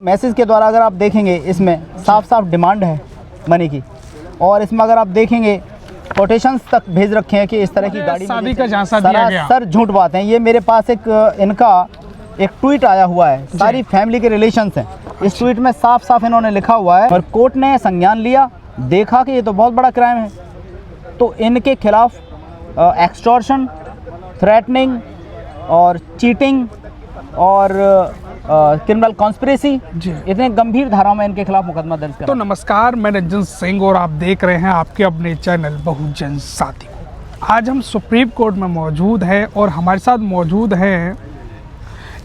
Message के द्वारा अगर आप देखेंगे इसमें साफ साफ डिमांड है मनी की, और इसमें अगर आप देखेंगे कोटेशंस तक भेज रखे हैं कि इस तरह की गाड़ी शादी का झांसा दिया गया। सर झूठ बात है। ये मेरे पास इनका एक ट्वीट आया हुआ है, सारी फैमिली के रिलेशंस हैं। इस ट्वीट में साफ साफ इन्होंने लिखा हुआ है और कोर्ट ने संज्ञान लिया, देखा कि ये तो बहुत बड़ा क्राइम है, तो इनके खिलाफ एक्सटॉर्शन, थ्रेटनिंग और चीटिंग और क्रिमिनल कॉन्स्पिरेसी, इतने गंभीर धाराओं में इनके खिलाफ मुकदमा दर्ज करा। तो नमस्कार, मैं रंजन सिंह और आप देख रहे हैं आपके अपने चैनल बहुजन साथी को। आज हम सुप्रीम कोर्ट में मौजूद हैं और हमारे साथ मौजूद हैं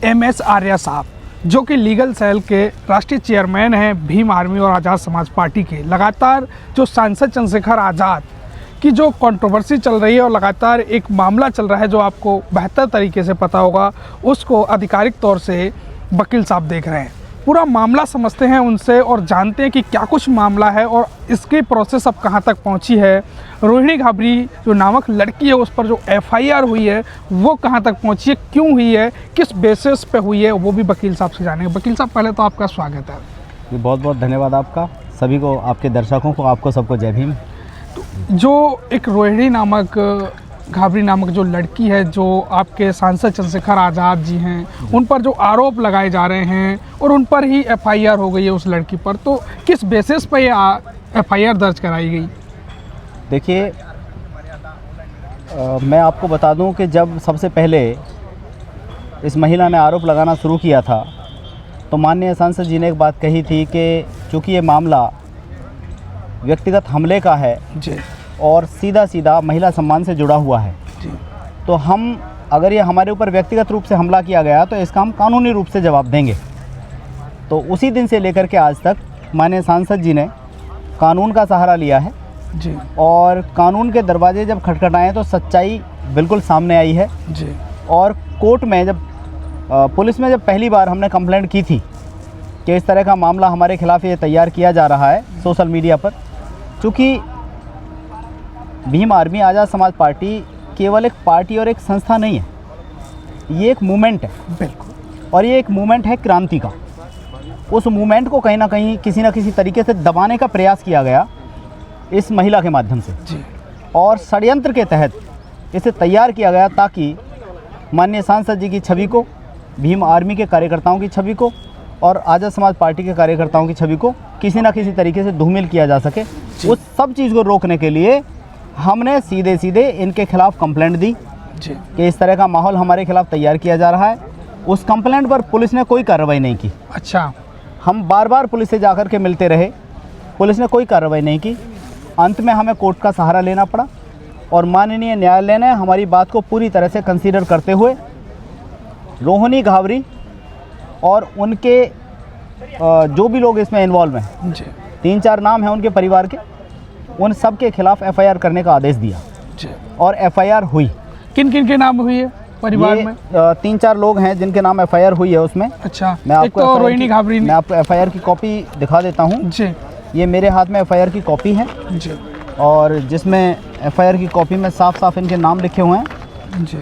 MS आर्या साहब, जो कि लीगल सेल के राष्ट्रीय चेयरमैन हैं भीम आर्मी और आज़ाद समाज पार्टी के। लगातार जो सांसद चंद्रशेखर आज़ाद की जो कंट्रोवर्सी चल रही है और लगातार एक मामला चल रहा है जो आपको बेहतर तरीके से पता होगा, उसको आधिकारिक तौर से वकील साहब देख रहे हैं। पूरा मामला समझते हैं उनसे और जानते हैं कि क्या कुछ मामला है और इसकी प्रोसेस अब कहां तक पहुंची है। रोहिणी घाबरी जो नामक लड़की है उस पर जो FIR हुई है वो कहां तक पहुंची है, क्यों हुई है, किस बेसिस पे हुई है, वो भी वकील साहब से जानेंगे। वकील साहब, पहले तो आपका स्वागत है। बहुत बहुत धन्यवाद आपका, सभी को, आपके दर्शकों को, आपको सबको जय भीम। जो एक रोहिणी घाबरी नामक जो लड़की है, जो आपके सांसद चंद्रशेखर आज़ाद जी हैं, उन पर जो आरोप लगाए जा रहे हैं और उन पर ही FIR हो गई है उस लड़की पर, तो किस बेसिस पर ये FIR दर्ज कराई गई? देखिए, मैं आपको बता दूं कि जब सबसे पहले इस महिला ने आरोप लगाना शुरू किया था तो माननीय सांसद जी ने एक बात कही थी कि चूँकि ये मामला व्यक्तिगत हमले का है जी, और सीधा सीधा महिला सम्मान से जुड़ा हुआ है जी, तो हम, अगर ये हमारे ऊपर व्यक्तिगत रूप से हमला किया गया तो इसका हम कानूनी रूप से जवाब देंगे। तो उसी दिन से लेकर के आज तक माननीय सांसद जी ने कानून का सहारा लिया है जी, और कानून के दरवाजे जब खटखटाए तो सच्चाई बिल्कुल सामने आई है जी। और कोर्ट में जब पुलिस में जब पहली बार हमने कंप्लेंट की थी कि इस तरह का मामला हमारे खिलाफ ये तैयार किया जा रहा है सोशल मीडिया पर, चूँकि भीम आर्मी आज़ाद समाज पार्टी केवल एक पार्टी और एक संस्था नहीं है, ये एक मूवमेंट है। बिल्कुल। और ये एक मूवमेंट है क्रांति का। उस मूवमेंट को कहीं ना कहीं किसी न किसी तरीके से दबाने का प्रयास किया गया इस महिला के माध्यम से जी, और षड्यंत्र के तहत इसे तैयार किया गया ताकि माननीय सांसद जी की छवि को, भीम आर्मी के कार्यकर्ताओं की छवि को और आज़ाद समाज पार्टी के कार्यकर्ताओं की छवि को किसी न किसी तरीके से धूमिल किया जा सके। उस सब चीज़ को रोकने के लिए हमने सीधे सीधे इनके खिलाफ कंप्लेंट दी जी, कि इस तरह का माहौल हमारे खिलाफ तैयार किया जा रहा है। उस कंप्लेंट पर पुलिस ने कोई कार्रवाई नहीं की। अच्छा। हम बार बार पुलिस से जाकर के मिलते रहे, पुलिस ने कोई कार्रवाई नहीं की। अंत में हमें कोर्ट का सहारा लेना पड़ा और माननीय न्यायालय ने हमारी बात को पूरी तरह से कंसीडर करते हुए रोहिणी घाबरी और उनके जो भी लोग इसमें इन्वॉल्व हैं जी, 3-4 नाम हैं उनके परिवार के, उन सब के खिलाफ FIR करने का आदेश दिया जी। और FIR हुई। किन किन के नाम हुई है परिवार में? 3-4 लोग हैं जिनके नाम FIR हुई है उसमें। अच्छा। मैं एक आपको तो FIR रोहिणी घाबरी मैं आपको FIR की कॉपी दिखा देता हूँ। जी, ये मेरे हाथ में FIR की कॉपी है जी, और जिसमें FIR की कॉपी में साफ साफ इनके नाम लिखे हुए हैं। जी।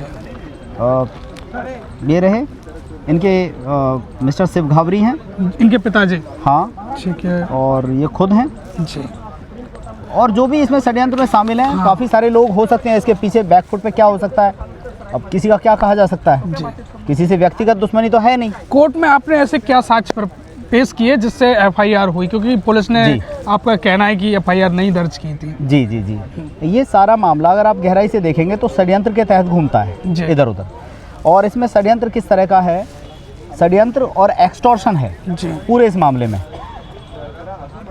ये रहे इनके मिस्टर शिव घाबरी हैं, इनके पिताजी? हाँ, ठीक है। और ये खुद हैं जी, और जो भी इसमें षड्यंत्र में शामिल हैं। हाँ। काफ़ी सारे लोग हो सकते हैं इसके पीछे। बैकफुट पे क्या हो सकता है, अब किसी का क्या कहा जा सकता है। जी। किसी से व्यक्तिगत दुश्मनी तो है नहीं। कोर्ट में आपने ऐसे क्या साक्ष्य पर पेश किए जिससे FIR हुई, क्योंकि पुलिस ने, आपका कहना है कि FIR नहीं दर्ज की थी? जी जी जी, ये सारा मामला अगर आप गहराई से देखेंगे तो षड्यंत्र के तहत घूमता है इधर उधर। और इसमें षड्यंत्र किस तरह का है, षड्यंत्र और एक्सटॉर्शन है जी। पूरे इस मामले में।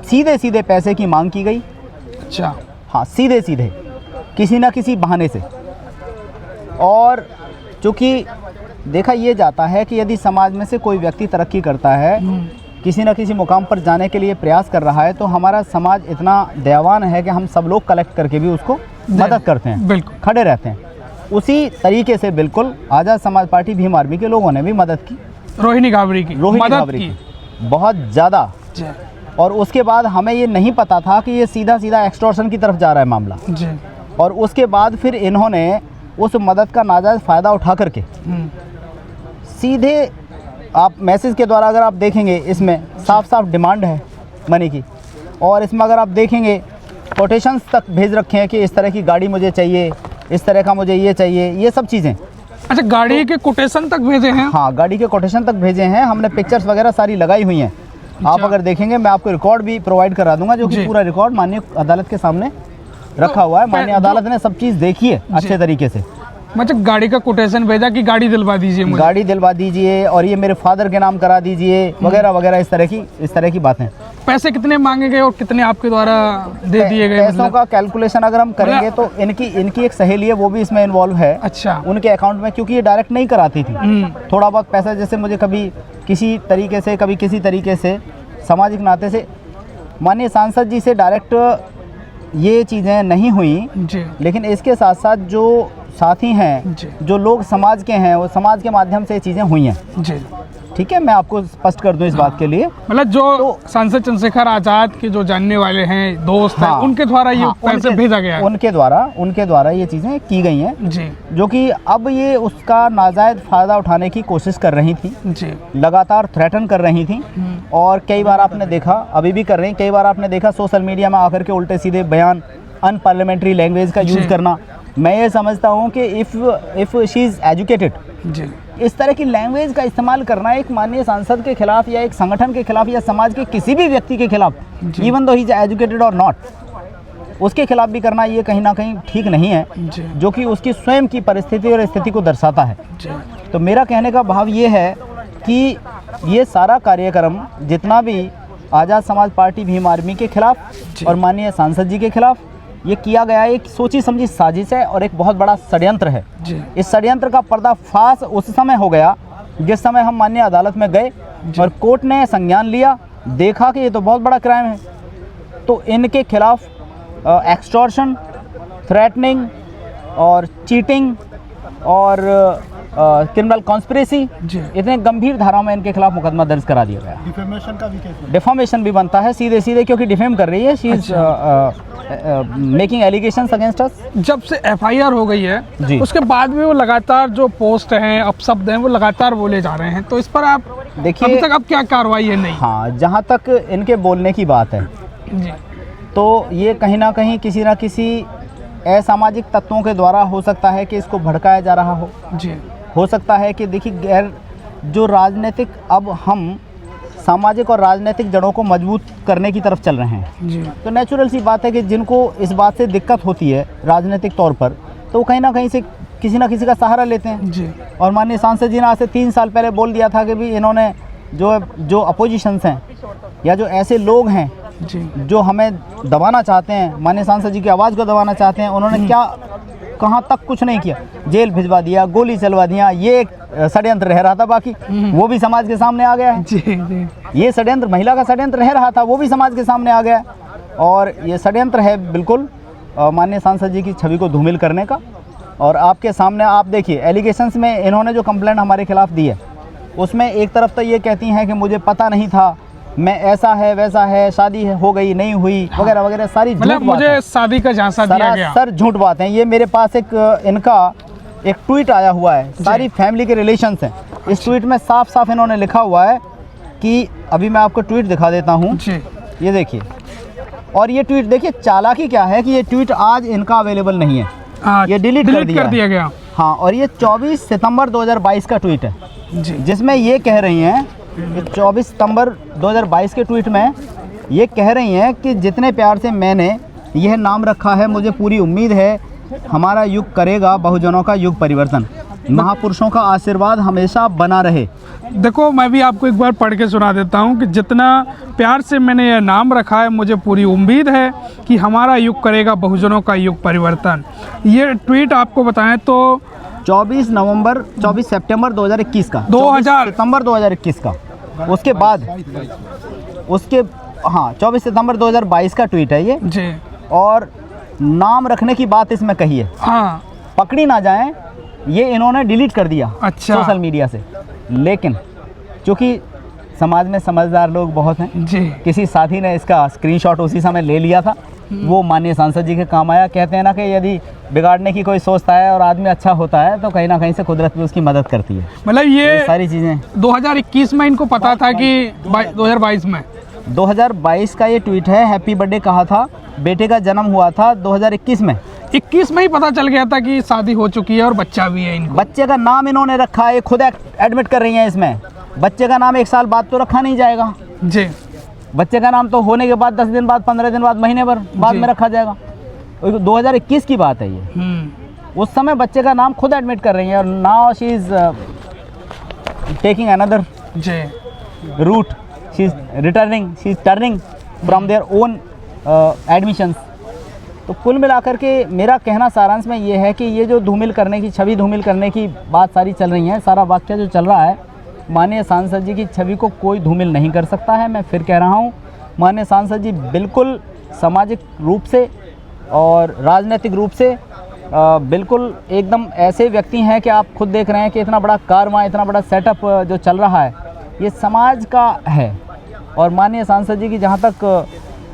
सीधे सीधे पैसे की मांग की गई। अच्छा। हाँ, सीधे सीधे किसी ना किसी बहाने से। और चूँकि देखा ये जाता है कि यदि समाज में से कोई व्यक्ति तरक्की करता है, किसी न किसी मुकाम पर जाने के लिए प्रयास कर रहा है, तो हमारा समाज इतना दयावान है कि हम सब लोग कलेक्ट करके भी उसको मदद करते हैं, बिल्कुल खड़े रहते हैं। उसी तरीके से बिल्कुल आज़ाद समाज पार्टी भीम आर्मी के लोगों ने भी मदद की, रोहिणी घाबरी की घाबरी की बहुत ज़्यादा। और उसके बाद हमें ये नहीं पता था कि ये सीधा सीधा एक्सटॉर्शन की तरफ जा रहा है मामला जी। और उसके बाद फिर इन्होंने उस मदद का नाजायज़ फ़ायदा उठा करके सीधे आप मैसेज के द्वारा अगर आप देखेंगे इसमें साफ साफ डिमांड है मनी की, और इसमें अगर आप देखेंगे कोटेशंस तक भेज रखे हैं कि इस तरह की गाड़ी मुझे चाहिए, इस तरह का मुझे ये चाहिए, ये सब चीज़ें। अच्छा, गाड़ी के कोटेशन तक भेजे हैं? हाँ, गाड़ी के कोटेशन तक भेजे हैं हमने, पिक्चर्स वगैरह सारी लगाई हुई हैं। आप अगर देखेंगे मैं आपको रिकॉर्ड भी प्रोवाइड करा दूंगा, जो कि पूरा रिकॉर्ड माननीय अदालत के सामने रखा हुआ है। माननीय अदालत ने सब चीज़ देखी है अच्छे तरीके से। मतलब गाड़ी का कोटेशन भेजा कि गाड़ी दिलवा दीजिए मुझे, गाड़ी दिलवा दीजिए और ये मेरे फादर के नाम करा दीजिए वगैरह वगैरह, इस तरह की बातें। पैसे कितने मांगे गए और कितने आपके द्वारा दे दिए गए? पैसों का कैलकुलेशन अगर हम करेंगे तो इनकी एक सहेली है, वो भी इसमें इन्वॉल्व है। अच्छा। उनके अकाउंट में, क्योंकि ये डायरेक्ट नहीं कराती थी, थोड़ा बहुत पैसा जैसे मुझे कभी किसी तरीके से, कभी किसी तरीके से, सामाजिक नाते से माननीय सांसद जी से डायरेक्ट ये चीज़ें नहीं हुई जी। लेकिन इसके साथ साथ जो साथी हैं, जो लोग समाज के हैं, वो समाज के माध्यम से ये चीज़ें हुई हैं जी। ठीक है, मैं आपको स्पष्ट कर दूं इस बात के लिए। मतलब जो सांसद चंद्रशेखर आजाद के जो जानने वाले हैं, दोस्त हैं, उनके द्वारा ये पैसे भेजा गया है। उनके द्वारा ये चीज़ें की गई हैं जी, जो कि अब ये उसका नाजायज़ फ़ायदा उठाने की कोशिश कर रही थी जी, लगातार थ्रेटन कर रही थी, और कई बार आपने देखा, अभी भी कर रही, कई बार आपने देखा सोशल मीडिया में आकर के उल्टे सीधे बयान, अनपार्लियामेंट्री लैंग्वेज का यूज़ करना। मैं ये समझता हूँ कि इफ़ शी इज़ एजुकेटेड, जी, इस तरह की लैंग्वेज का इस्तेमाल करना एक माननीय सांसद के खिलाफ या एक संगठन के खिलाफ या समाज के किसी भी व्यक्ति के खिलाफ, even though he is educated और नॉट, उसके खिलाफ भी करना ये कहीं ना कहीं ठीक नहीं है, जो कि उसकी स्वयं की परिस्थिति और स्थिति को दर्शाता है। तो मेरा कहने का भाव ये है कि ये सारा कार्यक्रम जितना भी आज़ाद समाज पार्टी भीम आर्मी के खिलाफ और माननीय सांसद जी के खिलाफ ये किया गया एक सोची समझी साजिश है और एक बहुत बड़ा षड्यंत्र है। इस षड्यंत्र का पर्दाफाश उस समय हो गया जिस समय हम माननीय अदालत में गए और कोर्ट ने संज्ञान लिया, देखा कि ये तो बहुत बड़ा क्राइम है, तो इनके खिलाफ एक्सटॉर्शन, थ्रेटनिंग और चीटिंग और क्रिमिनल कॉन्स्पिरेसी, इतने गंभीर धाराओं में इनके खिलाफ मुकदमा दर्ज करा दिया गया। डिफेमेशन का भी केस, डिफेमेशन भी बनता है सीधे क्योंकि डिफेम कर रही है, she is making allegations against us. जब से एफआईआर हो गई है जी, उसके बाद भी वो लगातार जो पोस्ट हैं, अपशब्द हैं, वो लगातार बोले जा रहे हैं, तो इस पर आप देखिए अभी तक अब क्या कार्रवाई है? नहीं, हाँ, जहाँ तक इनके बोलने की बात है जी, तो ये कहीं ना कहीं किसी ना किसी असामाजिक तत्वों के द्वारा हो सकता है कि इसको भड़काया जा रहा हो सकता है कि देखिए गैर जो राजनीतिक, अब हम सामाजिक और राजनीतिक जड़ों को मजबूत करने की तरफ चल रहे हैं जी, तो नेचुरल सी बात है कि जिनको इस बात से दिक्कत होती है राजनीतिक तौर पर, तो वो कहीं ना कहीं से किसी ना किसी का सहारा लेते हैं जी। और माननीय सांसद जी ने आज से 3 साल पहले बोल दिया था कि भी इन्होंने जो अपोजिशंस हैं या जो ऐसे लोग हैं जो हमें दबाना चाहते हैं, माननीय सांसद जी की आवाज़ को दबाना चाहते हैं, उन्होंने क्या कहाँ तक कुछ नहीं किया, जेल भिजवा दिया, गोली चलवा दिया, ये एक षड्यंत्र रह रहा था, बाकी वो भी समाज के सामने आ गया है। जी। ये षड्यंत्र महिला का षड्यंत्र रह रहा था, वो भी समाज के सामने आ गया और ये षड्यंत्र है बिल्कुल माननीय सांसद जी की छवि को धूमिल करने का। और आपके सामने आप देखिए एलिगेशंस में इन्होंने जो कंप्लेंट हमारे खिलाफ दी है उसमें एक तरफ तो ये कहती हैं कि मुझे पता नहीं था, मैं ऐसा है वैसा है, शादी हो गई नहीं हुई वगैरह वगैरह, सारी मतलब मुझे शादी का झांसा दिया गया, सर झूठ बात है। ये मेरे पास इनका एक ट्वीट आया हुआ है, सारी फैमिली के रिलेशंस हैं। इस ट्वीट में साफ साफ इन्होंने लिखा हुआ है कि अभी मैं आपको ट्वीट दिखा देता हूँ, ये देखिए। और ये ट्वीट देखिए चालाकी क्या है कि ये ट्वीट आज इनका अवेलेबल नहीं है, ये डिलीट कर दिया गया। हाँ, और ये 24 सितंबर 2022 का ट्वीट है जिसमें ये कह रही हैं, 24 सितंबर 2022 के ट्वीट में ये कह रही हैं कि जितने प्यार से मैंने यह नाम रखा है, मुझे पूरी उम्मीद है हमारा युग करेगा बहुजनों का युग परिवर्तन, महापुरुषों का आशीर्वाद हमेशा बना रहे। देखो, मैं भी आपको एक बार पढ़ के सुना देता हूँ कि जितना प्यार से मैंने यह नाम रखा है, मुझे पूरी उम्मीद है कि हमारा युग करेगा बहुजनों का युग परिवर्तन। ये ट्वीट आपको बताएं तो 24 सितंबर 2021 का, 2000 सितंबर 2021 का, उसके बाद 24 सितंबर 2022 का ट्वीट है ये जी। और नाम रखने की बात इसमें कही है, हाँ, पकड़ी ना जाए, ये इन्होंने डिलीट कर दिया सोशल मीडिया से। लेकिन चूँकि समाज में समझदार लोग बहुत हैं जी, किसी साथी ने इसका स्क्रीनशॉट उसी समय ले लिया था वो माननीय सांसद जी के काम आया। कहते हैं ना कि यदि बिगाड़ने की कोई सोचता है और आदमी अच्छा होता है तो कहीं ना कहीं से कुदरत भी उसकी मदद करती है। मतलब ये सारी चीज़ें 2021 में इनको पता था कि 2022 में 2022 का ये ट्वीट है। हैप्पी बर्थडे कहा था, बेटे का जन्म हुआ था 2021 में। 21 में ही पता चल गया था कि शादी हो चुकी है और बच्चा भी है इनको। बच्चे का नाम इन्होंने रखा है, ये खुद एडमिट कर रही हैं इसमें। बच्चे का नाम 1 साल बाद तो रखा नहीं जाएगा जी। बच्चे का नाम तो होने के बाद 10 दिन बाद, 15 दिन बाद, महीने भर बाद में रखा जाएगा। 2021 की बात है ये। उस समय बच्चे का नाम खुद एडमिट कर रही हैं और now she is taking another root, she is returning, she is turning from their own admissions. तो कुल मिलाकर के मेरा कहना सारांश में ये है कि ये जो धूमिल करने की, छवि धूमिल करने की बात सारी चल रही है, सारा वाक्य जो चल रहा है, माननीय सांसद जी की छवि को कोई धूमिल नहीं कर सकता है। मैं फिर कह रहा हूँ, माननीय सांसद जी बिल्कुल सामाजिक रूप से और राजनीतिक रूप से बिल्कुल एकदम ऐसे व्यक्ति हैं कि आप खुद देख रहे हैं कि इतना बड़ा कारवां, इतना बड़ा सेटअप जो चल रहा है ये समाज का है। और माननीय सांसद जी की जहाँ तक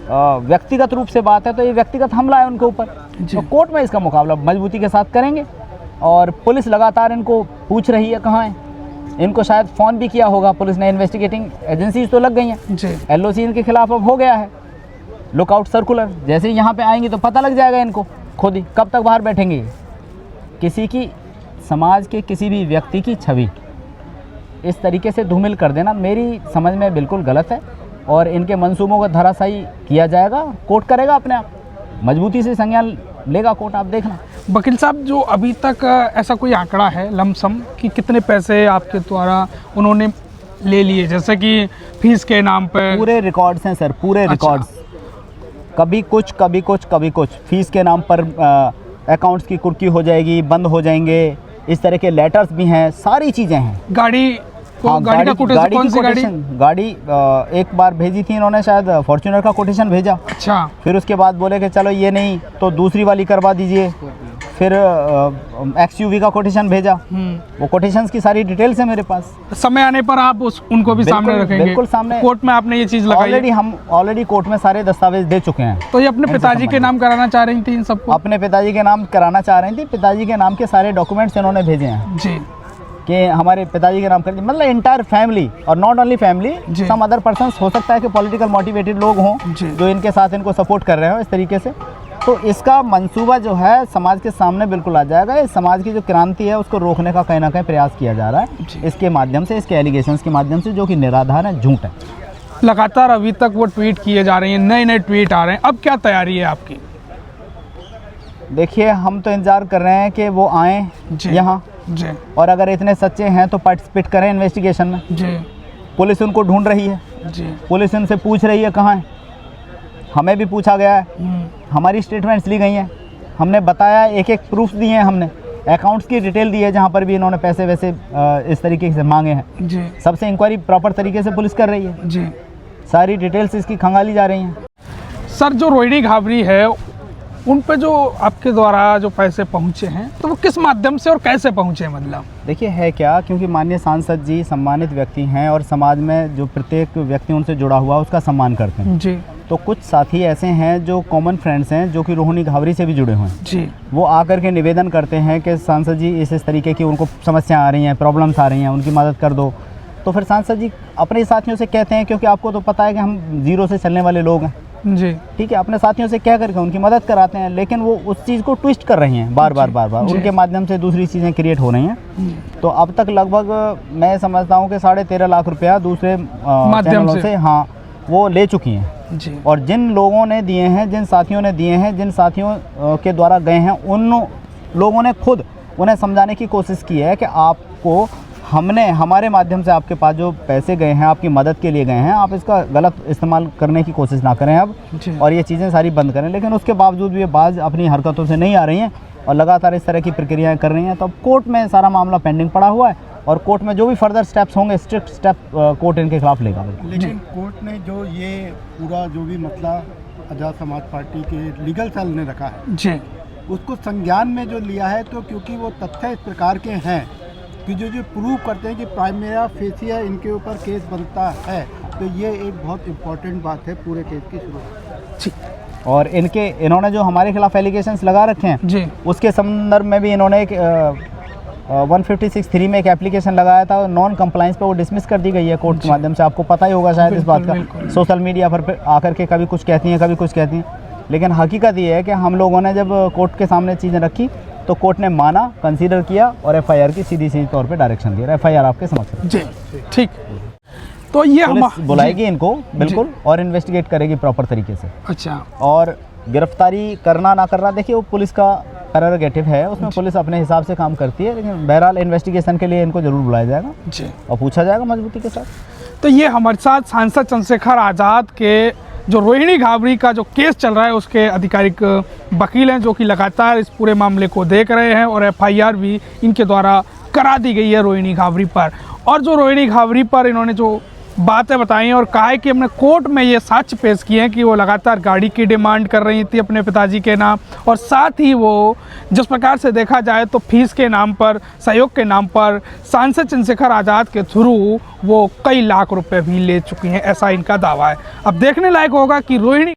व्यक्तिगत रूप से बात है तो ये व्यक्तिगत हमला है उनके ऊपर। तो कोर्ट में इसका मुकाबला मजबूती के साथ करेंगे और पुलिस लगातार इनको पूछ रही है कहाँ है। इनको शायद फ़ोन भी किया होगा पुलिस ने, इन्वेस्टिगेटिंग एजेंसीज तो लग गई हैं। LOC इनके खिलाफ अब हो गया है, लुकआउट सर्कुलर। जैसे ही यहाँ पे आएंगे तो पता लग जाएगा इनको खुद ही, कब तक बाहर बैठेंगे। किसी की, समाज के किसी भी व्यक्ति की छवि इस तरीके से धूमिल कर देना मेरी समझ में बिल्कुल गलत है और इनके मंसूबों का धराशायी किया जाएगा। कोर्ट करेगा अपने आप, मजबूती से संज्ञान लेगा कोर्ट, आप देखना। वकील साहब, जो अभी तक ऐसा कोई आंकड़ा है लमसम कि कितने पैसे आपके द्वारा उन्होंने ले लिए, जैसे कि फीस के नाम पे? पूरे रिकॉर्ड्स हैं सर, पूरे रिकॉर्ड्स। कभी कुछ, कभी कुछ, कभी कुछ। फीस के नाम पर अकाउंट्स की कुर्की हो जाएगी, बंद हो जाएंगे, इस तरह के लेटर्स भी हैं, सारी चीज़ें हैं। गाड़ी हाँ, गाड़ी का कोटेशन, कौन सी गाड़ी? गाड़ी एक बार भेजी थी इन्होंने, शायद फॉर्च्यूनर का कोटेशन भेजा। अच्छा। फिर उसके बाद बोले कि चलो ये नहीं तो दूसरी वाली करवा दीजिए। फिर XUV का कोटेशन भेजा। वो कोटेशंस की सारी डिटेल्स है मेरे पास। समय आने पर आप उनको भी सामने रखेंगे? बिल्कुल सामने। कोर्ट में आपने ये चीज़ लगाई? हम ऑलरेडी कोर्ट में सारे दस्तावेज दे चुके हैं। तो ये अपने पिताजी के नाम कराना चाह रही थी इन सबको? अपने पिताजी के नाम कराना चाह रही थी। पिताजी के नाम के सारे डॉक्यूमेंट्स इन्होंने भेजे हैं जी, कि हमारे पिताजी के नाम कर, मतलब एंटायर फैमिली, और not only family, some other persons, हो सकता है कि पॉलिटिकल मोटिवेटेड लोग हों जो इनके साथ इनको सपोर्ट कर रहे हो इस तरीके से। तो इसका मंसूबा जो है समाज के सामने बिल्कुल आ जाएगा। इस समाज की जो क्रांति है उसको रोकने का कहीं ना कहीं प्रयास किया जा रहा है इसके माध्यम से, इसके एलिगेशंस के माध्यम से, जो कि निराधार है, झूठ है। लगातार अभी तक वो ट्वीट किए जा रहे हैं, नए नए ट्वीट आ रहे हैं, अब क्या तैयारी है आपकी? देखिए, हम तो इंतज़ार कर रहे हैं कि वो आएँ यहाँ, और अगर इतने सच्चे हैं तो पार्टिसिपेट करें इन्वेस्टिगेशन में। पुलिस उनको ढूंढ रही है, पुलिस उनसे पूछ रही है कहाँ है। हमें भी पूछा गया है, हमारी स्टेटमेंट्स ली गई हैं, हमने बताया, एक एक प्रूफ दिए हैं, हमने अकाउंट्स की डिटेल दी है जहाँ पर भी इन्होंने पैसे वैसे इस तरीके से मांगे हैं। सबसे इंक्वायरी प्रॉपर तरीके से पुलिस कर रही है। सारी डिटेल्स इसकी खंगाली जा रही हैं। सर, जो रोहिणी घाबरी है उन पे जो आपके द्वारा जो पैसे पहुंचे हैं तो वो किस माध्यम से और कैसे पहुंचे? मतलब देखिए, है क्या, क्योंकि माननीय सांसद जी सम्मानित व्यक्ति हैं और समाज में जो प्रत्येक व्यक्ति उनसे जुड़ा हुआ उसका सम्मान करते हैं जी। तो कुछ साथी ऐसे हैं जो कॉमन फ्रेंड्स हैं, जो कि रोहिणी घाबरी से भी जुड़े हुए हैं जी। वो आकर के निवेदन करते हैं कि सांसद जी इस तरीके की उनको समस्या आ रही हैं, प्रॉब्लम्स आ रही हैं, उनकी मदद कर दो। तो फिर सांसद जी अपने साथियों से कहते हैं, क्योंकि आपको तो पता है कि हम जीरो से चलने वाले लोग हैं जी, ठीक है, अपने साथियों से कह करके उनकी मदद कराते हैं। लेकिन वो उस चीज़ को ट्विस्ट कर रही हैं बार बार उनके माध्यम से दूसरी चीज़ें क्रिएट हो रही हैं। तो अब तक लगभग मैं समझता हूँ कि 13.5 लाख रुपया दूसरे चैनलों से हाँ वो ले चुकी हैं जी। और जिन लोगों ने दिए हैं, जिन साथियों ने दिए हैं, जिन साथियों के द्वारा गए हैं, उन लोगों ने खुद उन्हें समझाने की कोशिश की है कि आपको हमारे माध्यम से आपके पास जो पैसे गए हैं, आपकी मदद के लिए गए हैं, आप इसका गलत इस्तेमाल करने की कोशिश ना करें अब, और ये चीज़ें सारी बंद करें। लेकिन उसके बावजूद भी ये बाज अपनी हरकतों से नहीं आ रही हैं और लगातार इस तरह की प्रक्रियाएं कर रही हैं। तो अब कोर्ट में सारा मामला पेंडिंग पड़ा हुआ है और कोर्ट में जो भी फर्दर स्टेप्स होंगे, स्ट्रिक्ट स्टेप कोर्ट इनके खिलाफ लेगा। लेकिन कोर्ट ने जो ये पूरा जो भी मसला आज़ाद समाज पार्टी के लीगल सेल ने रखा है जी, उसको संज्ञान में जो लिया है, तो क्योंकि वो तथ्य इस प्रकार के हैं कि जो प्रूव करते हैं कि प्राइमेरा फेसिया इनके ऊपर केस बनता है, तो ये एक बहुत इम्पोर्टेंट बात है पूरे केस की शुरुआत। जी और इन्होंने जो हमारे खिलाफ एलिगेशंस लगा रखे हैं जी उसके संदर्भ में भी इन्होंने एक 156(3) में एक एप्लीकेशन लगाया था, नॉन कंप्लाइंस पे वो डिसमिस कर दी गई है कोर्ट के माध्यम से। आपको पता ही होगा शायद इस बात का। सोशल मीडिया पर आकर के कभी कुछ कहती हैं, कभी कुछ कहती हैं, लेकिन हकीकत ये है कि हम लोगों ने जब कोर्ट के सामने चीज़ें रखी तो कोर्ट ने माना, कंसीडर किया और FIR की सीधी तौर पे डायरेक्शन दिया। FIR आपके समक्ष है। जी ठीक। तो ये हम पुलिस बुलाएगी इनको बिल्कुल और इन्वेस्टिगेट करेगी प्रॉपर तरीके से। अच्छा, और गिरफ्तारी करना ना करना देखिए वो पुलिस का प्रेरोगेटिव है, उसमें पुलिस अपने हिसाब से काम करती है, लेकिन बहरहाल इन्वेस्टिगेशन के लिए इनको जरूर बुलाया जाएगा जी और पूछा जाएगा मजबूती के साथ। तो ये हमारे साथ सांसद चंद्रशेखर आज़ाद के जो रोहिणी घाबरी का जो केस चल रहा है उसके आधिकारिक वकील हैं, जो कि लगातार इस पूरे मामले को देख रहे हैं और FIR भी इनके द्वारा करा दी गई है रोहिणी घाबरी पर। और जो रोहिणी घाबरी पर इन्होंने जो बातें बताई और कहा है कि हमने कोर्ट में ये साक्ष्य पेश किए हैं कि वो लगातार गाड़ी की डिमांड कर रही थी अपने पिताजी के नाम, और साथ ही वो जिस प्रकार से देखा जाए तो फीस के नाम पर, सहयोग के नाम पर सांसद चंद्रशेखर आज़ाद के थ्रू वो कई लाख रुपए भी ले चुकी हैं, ऐसा इनका दावा है। अब देखने लायक होगा कि रोहिणी